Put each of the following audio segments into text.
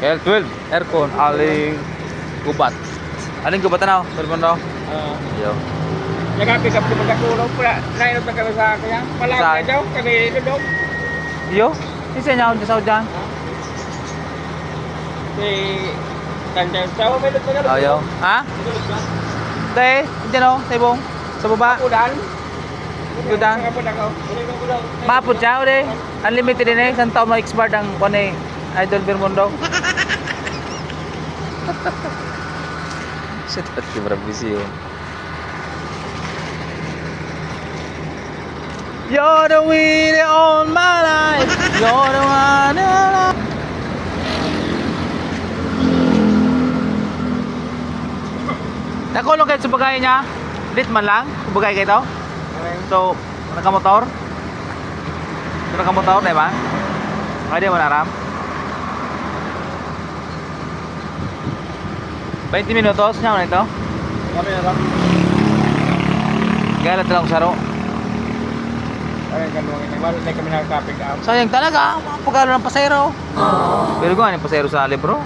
L12, aircon, aling gubat. Aling gubat na, telepon daw. Yo. Nagapit ka po magkatulog pala. Nainot na kami sa kanya. Palagi daw, kami dudog. Yo, isa niya ako sa dyan. Si Tanday Chow, may luto na. Oh, yo. Ha? Te, dyan o, sa ibong. Sa baba. Udan. Udan. Udan. Mapod siya, uli. Unlimited din eh. Isang taon ma-expired ang kung eh, Idol Bermundo. Shit, at kibra busy yun. You're the winner on my life. You're the one that I... Nakulong kayo sa bagay niya. Lit man lang. Kung bagay kayo ito. So, nakamotor. Nakamotor, di ba? Pwede mo naram. 20 minutos niya mo na ito. Kami na lang. Galat lang sa ro. Ay, kanungin. Wala na kami nakakapig out. Sayang talaga. Mga pagkalo ng pasero. Pero kung ano yung pasero sa libro?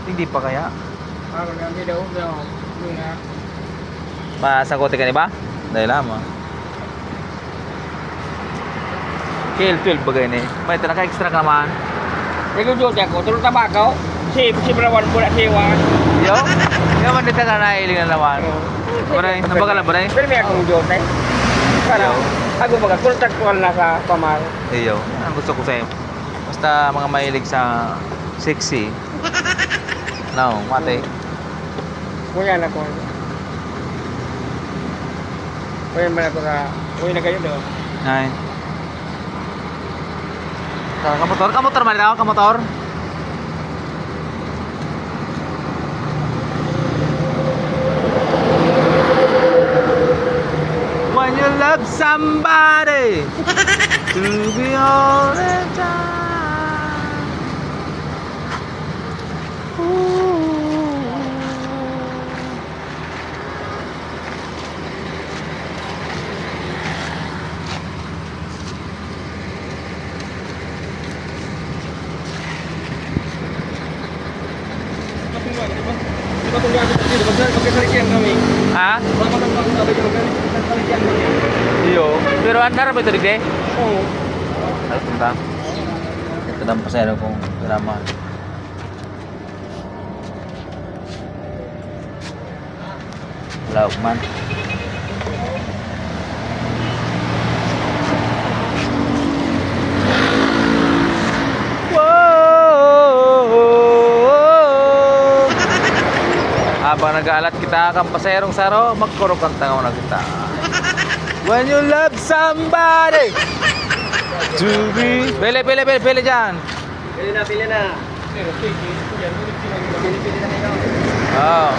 Hindi pa kaya. Ako kami daw. Masakote ka ni ba? Dahil lama. KL12 bagay ni. May naka-extra ka naman. Nagudot ako. Tulong tabakaw. Si Brawan po na siwan. Yo? Yo, mandita ka na iling na naman. Baray, nabagalan ba rin? Pero may akong diyot eh. Para ako baga contractual na sa pamar. Iyo, ang gusto ko sa'yo. Basta mga mahilig sa sexy. No, mate. Kuya na ko. Kuya man ako na. Kuya na kayo doon. Ay. Kamotor, kamotor man ito, kamotor. When you love somebody to be all the time. Ooh. Ha? Iyo. Pero andar ba ito rin? Oo. Ay, punta. Ito na pasero kong drama. Wala man. Habang nag-aalat kita kang paserong saro, magkurok ang tangaw na kita. When you love somebody to be... Pili dyan. Pili na. Oh.